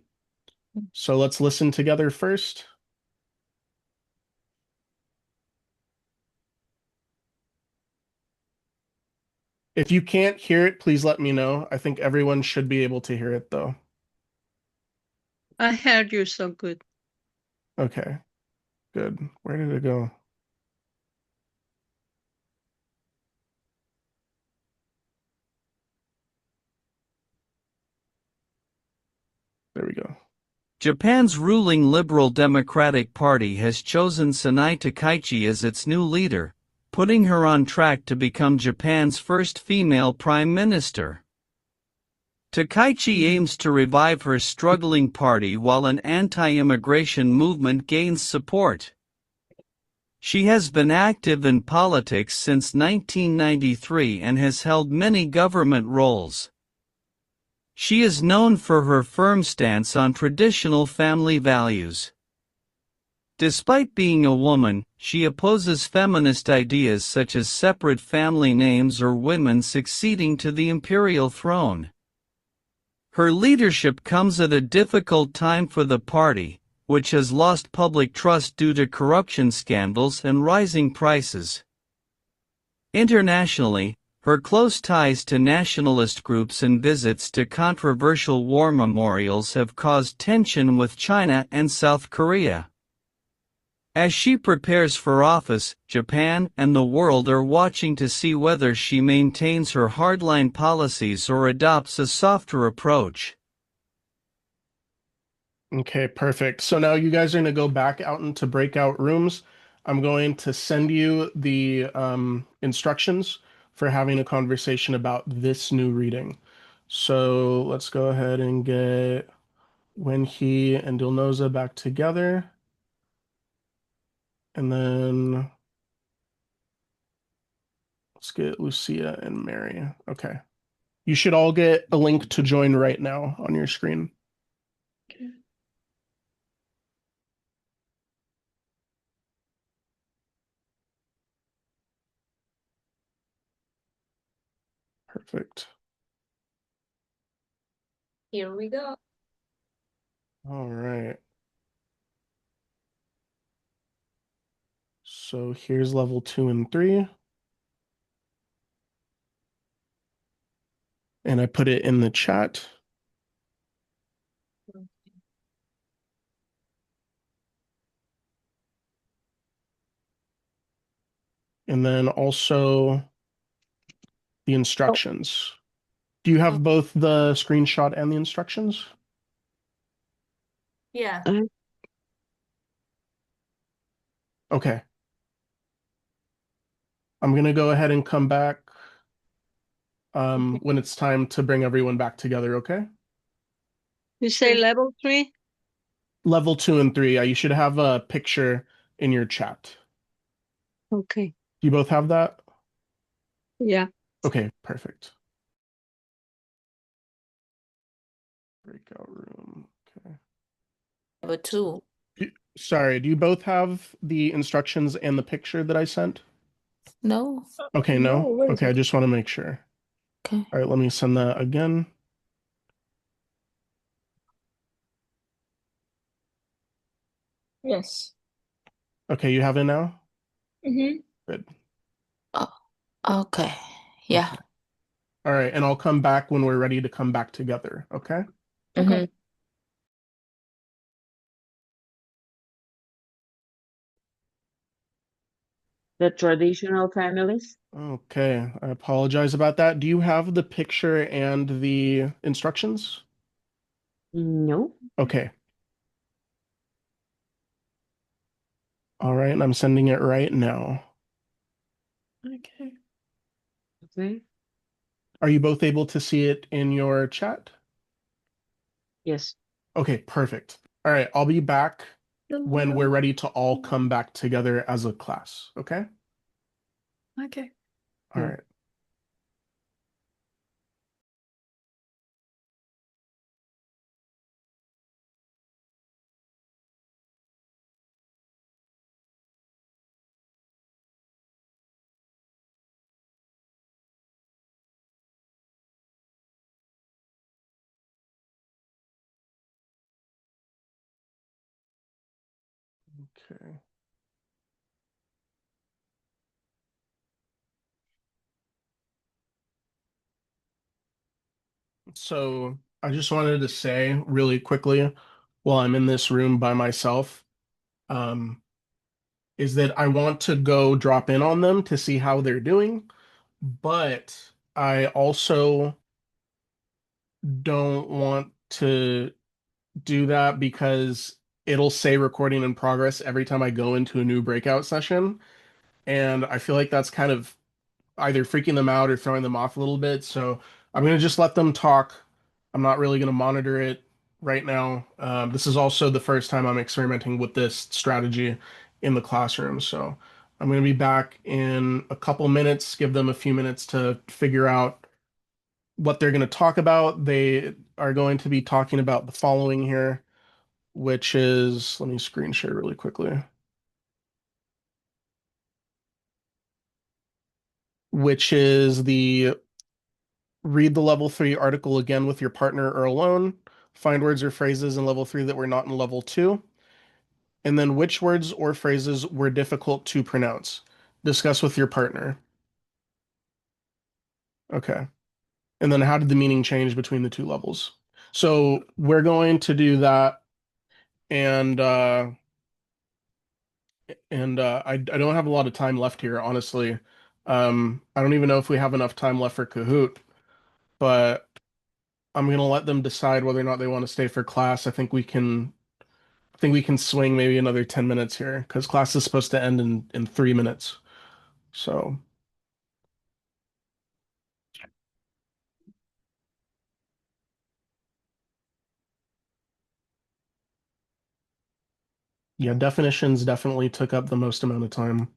So let's listen together first. If you can't hear it, please let me know. I think everyone should be able to hear it though. I heard you so good. Okay, good. Where did it go? There we go. Japan's ruling Liberal Democratic Party has chosen Sanai Takaichi as its new leader, putting her on track to become Japan's first female prime minister. Takaichi aims to revive her struggling party while an anti-immigration movement gains support. She has been active in politics since 1993 and has held many government roles. She is known for her firm stance on traditional family values. Despite being a woman, she opposes feminist ideas such as separate family names or women succeeding to the imperial throne. Her leadership comes at a difficult time for the party, which has lost public trust due to corruption scandals and rising prices. Internationally, her close ties to nationalist groups and visits to controversial war memorials have caused tension with China and South Korea. As she prepares for office, Japan and the world are watching to see whether she maintains her hardline policies or adopts a softer approach. Okay, perfect. So now you guys are going to go back out into breakout rooms. I'm going to send you the instructions for having a conversation about this new reading. So let's go ahead and get Wenhee and Dilnoza back together. And then let's get Lucia and Mary. Okay. You should all get a link to join right now on your screen. Okay. Perfect. Here we go. All right. So here's level 2 and 3. And I put it in the chat. And then also the instructions. Do you have both the screenshot and the instructions? Yeah. Okay. I'm going to go ahead and come back when it's time to bring everyone back together, okay? You say level 3? Level 2 and 3. You should have a picture in your chat. Okay. Do you both have that? Yeah. Okay, perfect. Breakout room. Okay. Level 2. Sorry, do you both have the instructions and the picture that I sent? No. Okay, No, no? where is Okay, I it? just want to make sure. Okay. All right, let me send that again. Yes. Okay, you have it now? Mm-hmm. Good. Oh, okay. Yeah. Okay. All right, and I'll come back when we're ready to come back together, okay? Okay. The traditional families? Okay, I apologize about that. Do you have the picture and the instructions? No. Okay. All right, and I'm sending it right now. Okay. Okay. Are you both able to see it in your chat? Yes. Okay, perfect. All right, I'll be back when we're ready to all come back together as a class, okay? Okay. All Yeah. right. Okay. So I just wanted to say really quickly while I'm in this room by myself, um, is that I want to go drop in on them to see how they're doing, but I also don't want to do that because it'll say recording in progress every time I go into a new breakout session. And I feel like that's kind of either freaking them out or throwing them off a little bit. So I'm going to just let them talk. I'm not really going to monitor it right now. This is also the first time I'm experimenting with this strategy in the classroom. So I'm going to be back in a couple minutes, give them a few minutes to figure out what they're going to talk about. They are going to be talking about the following here, which is, let me screen share really quickly, which is the read the level 3 article again with your partner or alone, find words or phrases in level 3 that were not in level 2, and then which words or phrases were difficult to pronounce. Discuss with your partner. Okay. And then how did the meaning change between the two levels? So we're going to do that, and I don't have a lot of time left here, honestly. I don't even know if we have enough time left for Kahoot, but I'm gonna let them decide whether or not they want to stay for class. I think we can swing maybe another 10 minutes here because class is supposed to end in 3 minutes. So yeah, definitions definitely took up the most amount of time.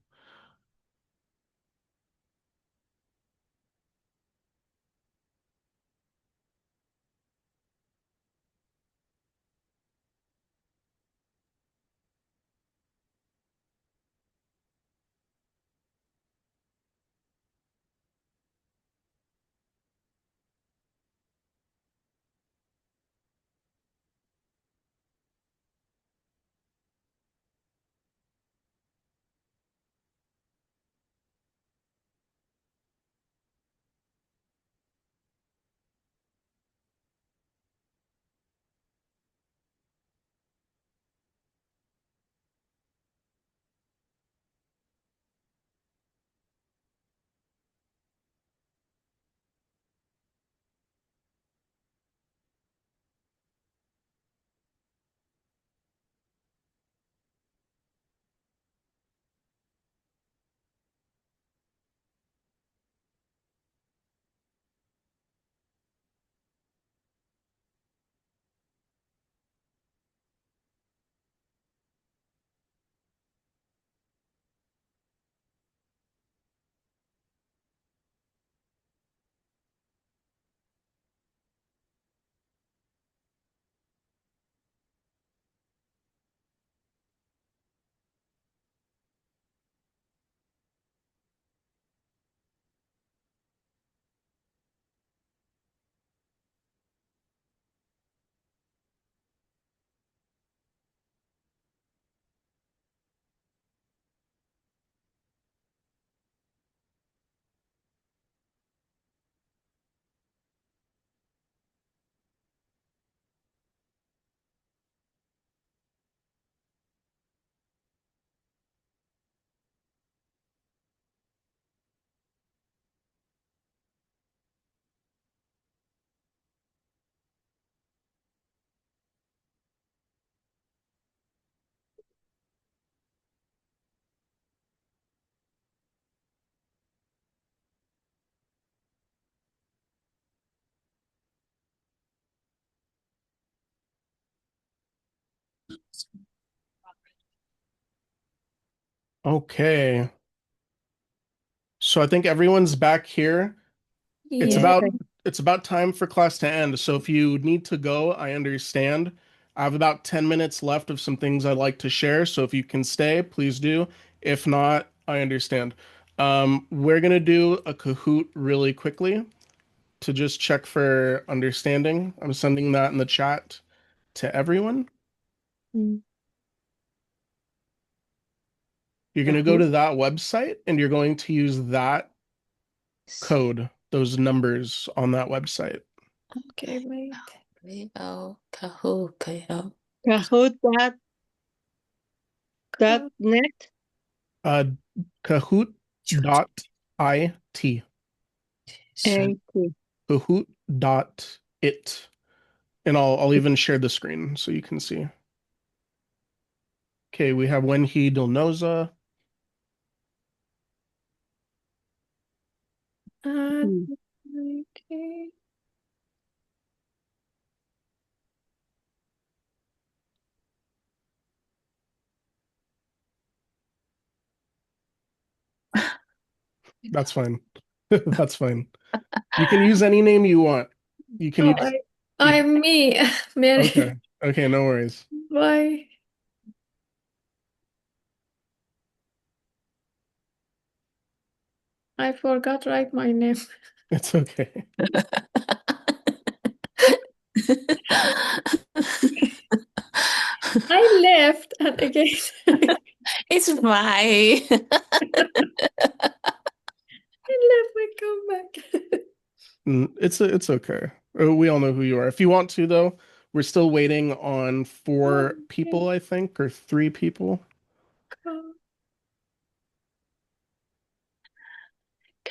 Okay. So I think everyone's back here. It's Yeah. about Okay. it's about time for class to end. So if you need to go, I understand. I have about 10 minutes left of some things I'd like to share. So if you can stay, please do. If not, I understand. We're gonna do a Kahoot really quickly to just check for understanding. I'm sending that in the chat to everyone. Mm. You're going to go Kahoot. to that website and you're going to use that code, those numbers on that website. Okay, wait. Kahoot, Kahoot. Kahoot.net. Uh, Kahoot.it. A-T. Kahoot.it. And I'll even share the screen so you can see. Okay, we have Wenhee Dilnoza. Mm. Okay. That's fine. That's fine. You can use any name you want. You can Oh, use. I'm me, Mary. Okay. Okay, no worries. Why? I forgot to write my name. It's okay. I left and again. It's fine. I left and come back. It's okay. We all know who you are. If you want to, though, we're still waiting on 4 people, I think, or 3 people.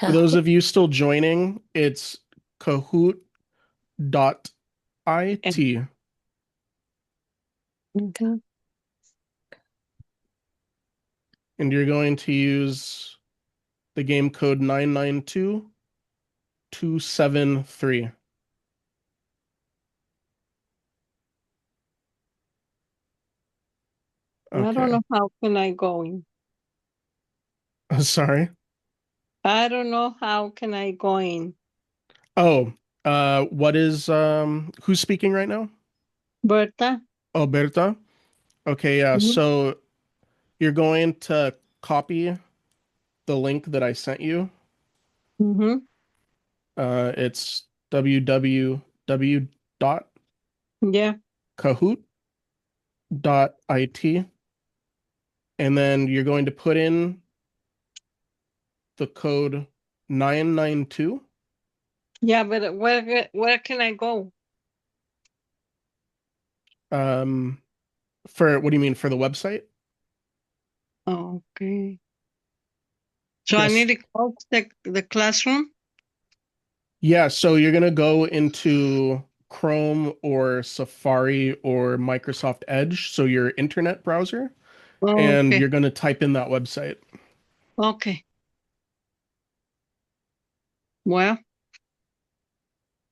For those Kahoot. of you still joining, it's Kahoot.it. Okay. And you're going to use the game code 992273. I don't Okay. know how can I go in. Sorry. I don't know how can I go in. Oh, what is who's speaking right now? Berta? Oh, Berta. Okay, yeah. Mhm. So you're going to copy the link that I sent you. Mm-hmm. It's www.kahoot.it. Yeah. And then you're going to put in the code 992. Yeah, but where can I go? For what do you mean, for the website? Okay. So I Yes. need to close the classroom? Yeah, so you're gonna go into Chrome or Safari or Microsoft Edge, so your internet browser, and Okay. you're gonna type in that website. Okay. Well,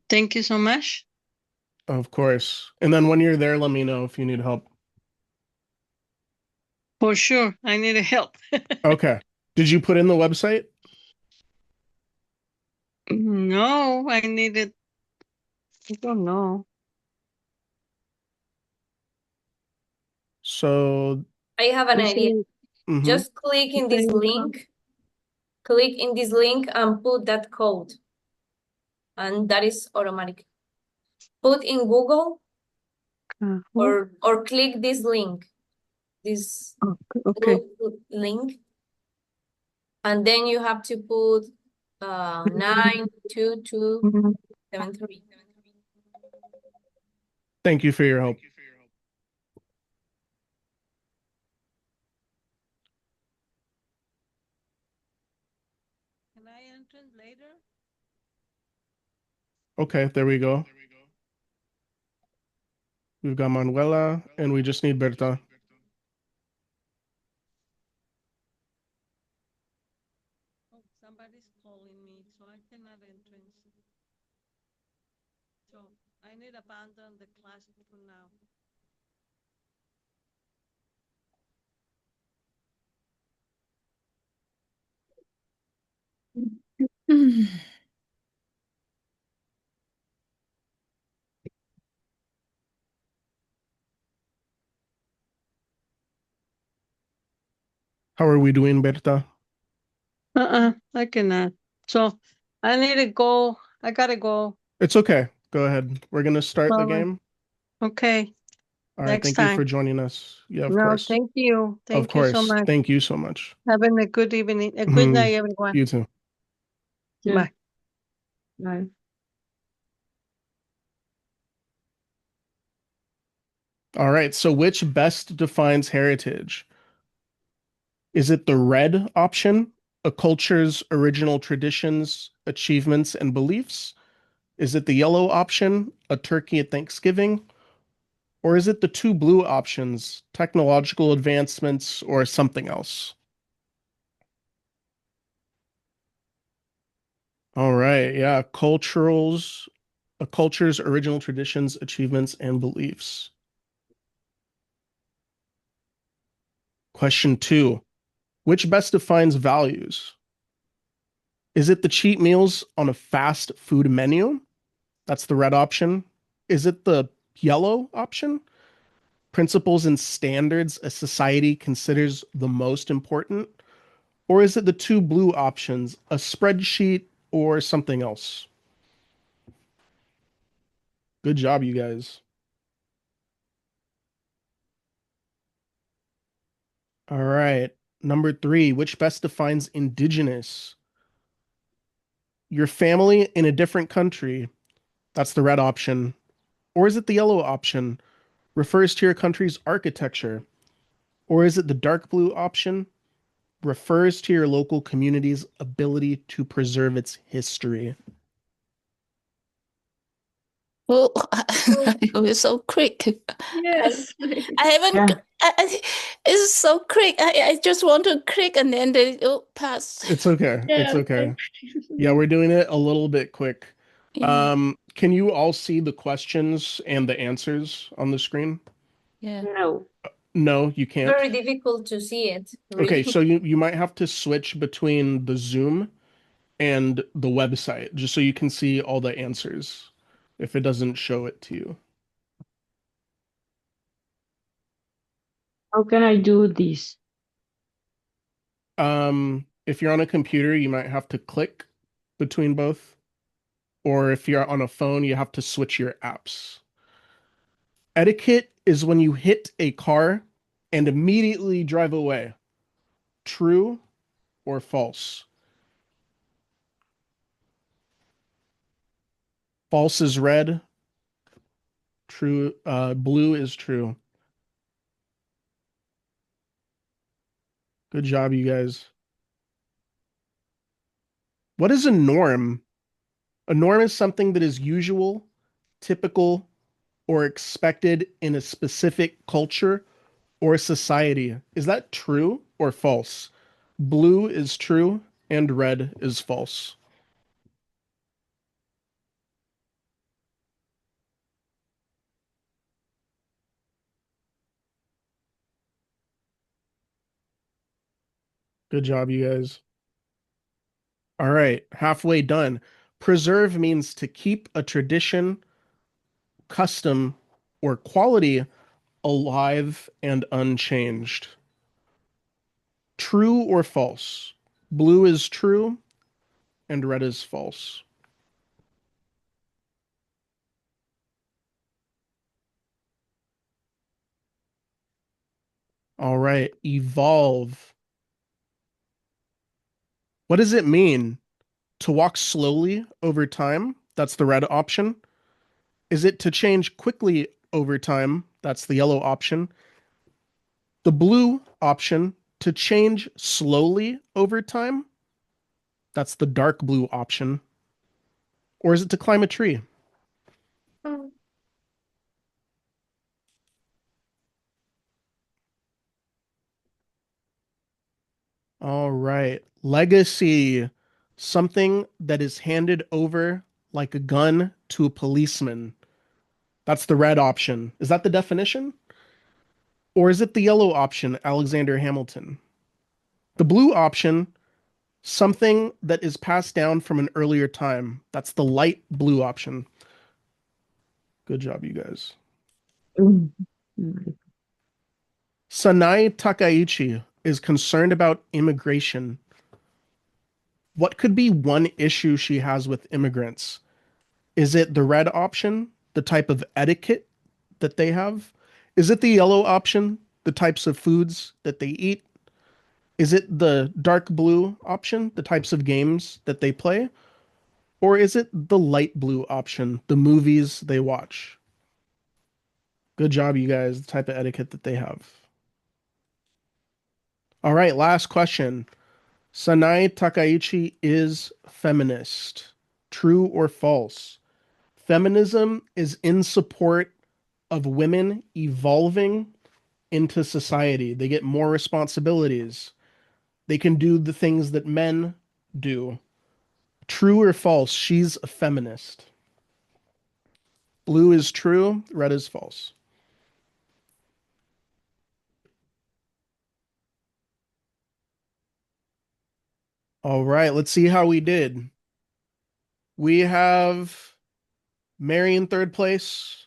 thank you so much. Of course. And then when you're there, let me know if you need help. For sure. I need help. Okay. Did you put in the website? No, I needed. I don't know. So, I have an idea. mhm. Just click in this link. Click in this link and put that code. And that is automatic. Put in Google or click this link. This Okay. Google link. And then you have to put 92273. Thank you for your help. Can I enter later? Okay, there we go. We've got Manuela, and we just need Berta. Oh, somebody's calling me, so I cannot enter. So I need to abandon the class for now. How are we doing, Berta? I cannot. So I need to go. I gotta go. It's okay. Go ahead. We're gonna start the Sorry. game. Okay, All right. next Thank you for time. joining us. Yeah, of No, course. thank you. Of Thank you so course. much. Thank you so much. Having a good evening, a good Mhm. night, everyone. You too. Yeah. Bye. Bye. All right. So which best defines heritage? Is it the red option, a culture's original traditions, achievements, and beliefs? Is it the yellow option, a turkey at Thanksgiving? Or is it the two blue options, technological advancements or something else? All right. Yeah. A culture's original traditions, achievements, and beliefs. Question 2. Which best defines values? Is it the cheap meals on a fast food menu? That's the red option. Is it the yellow option? Principles and standards a society considers the most important? Or is it the two blue options, a spreadsheet or something else? Good job, you guys. All right. Number 3, which best defines indigenous? Your family in a different country. That's the red option. Or is it the yellow option? Refers to your country's architecture. Or is it the dark blue option? Refers to your local community's ability to preserve its history. Oh, it was so quick. Yes. I haven't. Yeah. It's so quick. I just want to click and then pass. It's okay. It's Yeah. okay. Yeah, we're doing it a little bit quick. Yeah. Can you all see the questions and the answers on the screen? Yeah. No. No, you can't. Very difficult to see it, Okay, really. so you might have to switch between the Zoom and the website just so you can see all the answers if it doesn't show it to you. How can I do this? If you're on a computer, you might have to click between both, or if you're on a phone, you have to switch your apps. Etiquette is when you hit a car and immediately drive away. True or false? False is red. True, blue is true. Good job, you guys. What is a norm? A norm is something that is usual, typical, or expected in a specific culture or society. Is that true or false? Blue is true and red is false. Good job, you guys. All right, halfway done. Preserve means to keep a tradition, custom, or quality alive and unchanged. True or false? Blue is true and red is false. All right, evolve. What does it mean? To walk slowly over time? That's the red option. Is it to change quickly over time? That's the yellow option. The blue option, to change slowly over time? That's the dark blue option. Or is it to climb a tree? Oh, All right. Legacy. Something that is handed over like a gun to a policeman. That's the red option. Is that the definition? Or is it the yellow option, Alexander Hamilton? The blue option, Something that is passed down from an earlier time. That's the light blue option. Good job, you guys. Mm. Sanae Takaichi is concerned about immigration. What could be one issue she has with immigrants? Is it the red option, the type of etiquette that they have? Is it the yellow option, the types of foods that they eat? Is it the dark blue option, the types of games that they play? Or is it the light blue option, the movies they watch? Good job, you guys, the type of etiquette that they have. All right, last question. Sanae Takaichi is feminist. True or false? Feminism is in support of women evolving into society. They get more responsibilities. They can do the things that men do. True or false? She's a feminist. Blue is true, red is false. All right, let's see how we did. We have Mary in third place.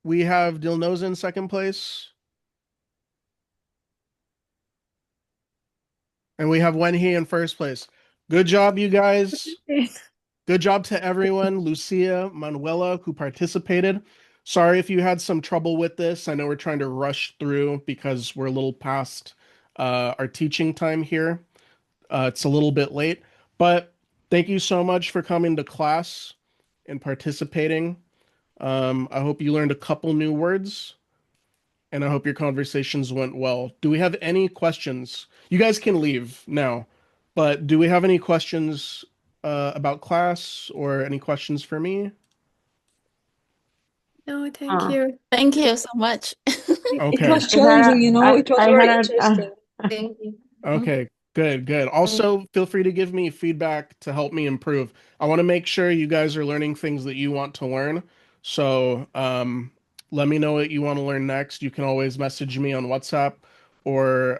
We have Dilnoza in second place. And we have Wenhee in first place. Good job, you guys. Good job to everyone, Lucia, Manuela, who participated. Sorry if you had some trouble with this. I know we're trying to rush through because we're a little past our teaching time here. It's a little bit late, but thank you so much for coming to class and participating. I hope you learned a couple new words, and I hope your conversations went well. Do we have any questions? You guys can leave now, but do we have any questions about class or any questions for me? No, thank Uh, you. Thank you so much. It Okay. was challenging, you know, it was I very had interesting. Thank you. Okay, good. Also, feel free to give me feedback to help me improve. I want to make sure you guys are learning things that you want to learn. So, let me know what you want to learn next. You can always message me on WhatsApp or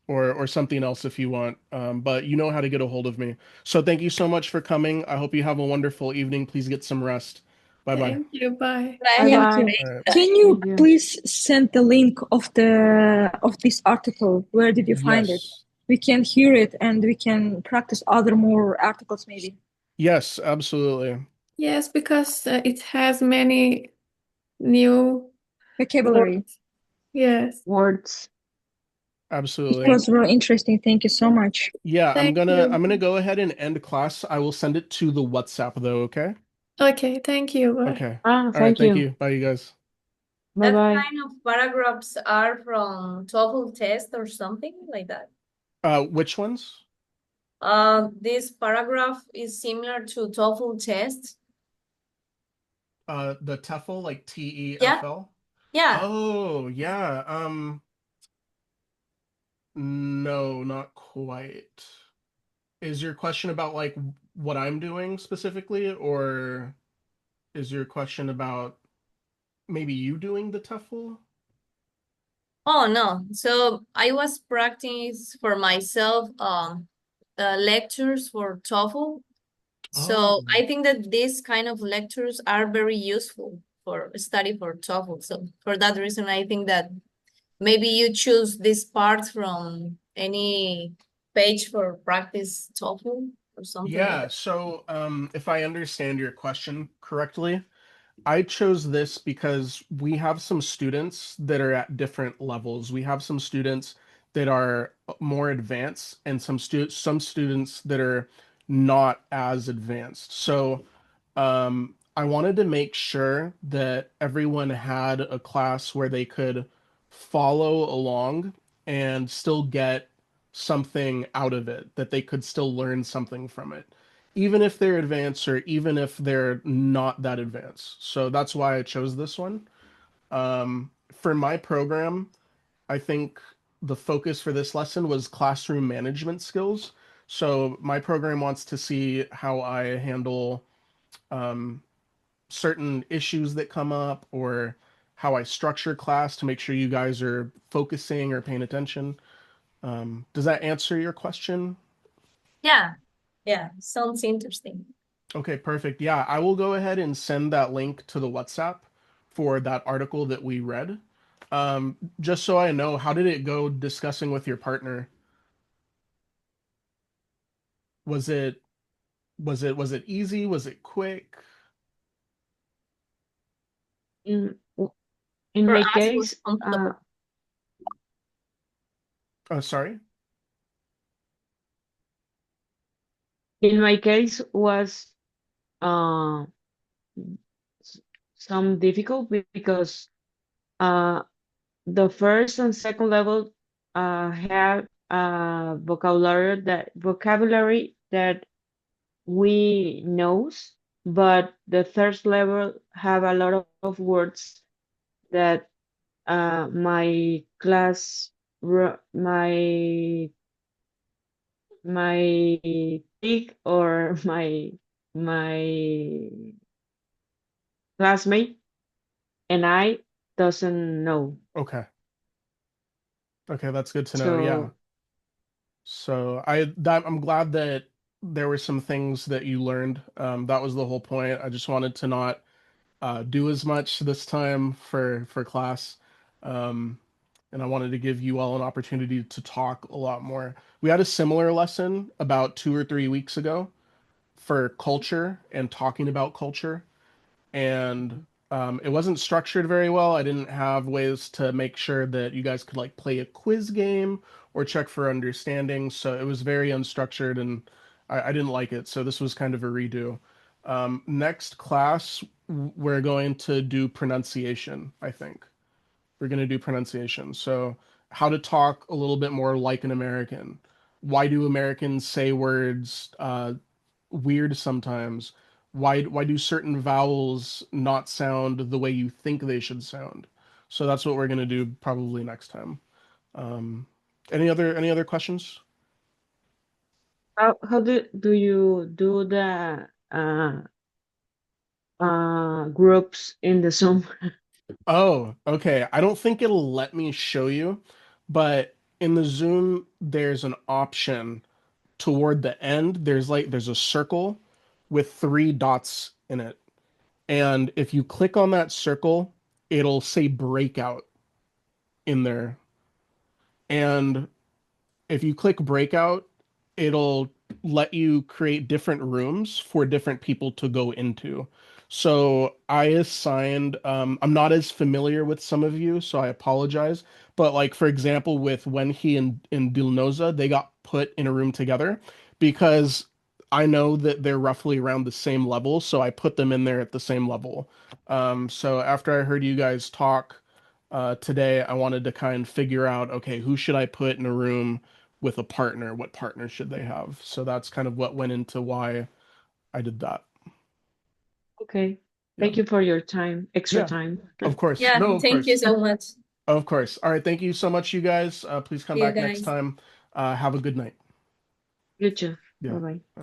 or something else if you want. But you know how to get a hold of me. So thank you so much for coming. I hope you have a wonderful evening. Please get some rest. Bye bye. Thank you. Bye. I Thank have you. bye. All right. Can you Thank you. please send the link of this article? Where did you find it? Yes. We can hear it and we can practice other more articles maybe. Yes, absolutely. Yes, because it has many new Vocabulary. words. Yes. Words. It Absolutely. was very interesting. Thank you so much. Yeah, Thank I'm you. gonna go ahead and end class. I will send it to the WhatsApp though, okay? Okay, thank you. Bye. Okay. Ah, All right, thank thank you. you. Bye, you guys. Bye That bye. kind of paragraphs are from TOEFL test or something like that. Which ones? This paragraph is similar to TOEFL test. The TEFL, like Yeah, TEFL? yeah. Oh, yeah. No, not quite. Is your question about like what I'm doing specifically, or is your question about maybe you doing the TEFL? Oh no. So I was practice for myself lectures for TOEFL. So Oh, I think that these kind of lectures are very useful for study for TOEFL. So for that reason, I think that maybe you choose this part from any page for practice TOEFL or something like yeah. that. So, if I understand your question correctly, I chose this because we have some students that are at different levels. We have some students that are more advanced and some students that are not as advanced. So, I wanted to make sure that everyone had a class where they could follow along and still get something out of it, that they could still learn something from it, even if they're advanced or even if they're not that advanced. So that's why I chose this one. For my program, I think the focus for this lesson was classroom management skills. So my program wants to see how I handle um, certain issues that come up or how I structure class to make sure you guys are focusing or paying attention. Does that answer your question? Yeah, yeah, sounds interesting. Okay, perfect. Yeah, I will go ahead and send that link to the WhatsApp for that article that we read. Just so I know, how did it go discussing with your partner? Was it easy? Was it quick? In For my us, it was case, comfortable. Oh, sorry. in my case was uh some difficult because the first and second level have vocabulary that we knows, but the third level have a lot of words that my class my big or my classmate and I doesn't know. Okay. Okay, that's good to know. Yeah. So So I'm glad that there were some things that you learned. That was the whole point. I just wanted to not do as much this time for class. And I wanted to give you all an opportunity to talk a lot more. We had a similar lesson about 2 or 3 weeks ago for culture and talking about culture, and it wasn't structured very well. I didn't have ways to make sure that you guys could like play a quiz game or check for understanding, so it was very unstructured, and I didn't like it. So this was kind of a redo. Next class, we're going to do pronunciation, I think. We're going to do pronunciation. So, how to talk a little bit more like an American. Why do Americans say words weird sometimes? Why do certain vowels not sound the way you think they should sound? So that's what we're going to do probably next time. Um, any other questions? how do you do the groups in the Zoom? Oh, okay. I don't think it'll let me show you, but in the Zoom, there's an option toward the end. There's a circle with 3 dots in it. And if you click on that circle, it'll say breakout in there. And if you click breakout, it'll let you create different rooms for different people to go into. So I assigned, I'm not as familiar with some of you, so I apologize. But like for example, with Wenhee and Dilnoza, they got put in a room together because I know that they're roughly around the same level, so I put them in there at the same level. So after I heard you guys talk today, I wanted to kind of figure out, okay, who should I put in a room with a partner? What partner should they have? So that's kind of what went into why I did that. Okay. Yeah. Thank you for your time, extra Yeah. time. Of course. Yeah, No, of thank you course. so much. Of course. All right. Thank you so much, you guys. Please come See you back next guys. time. Have a good night. You too. Yeah. Bye bye. Bye-bye.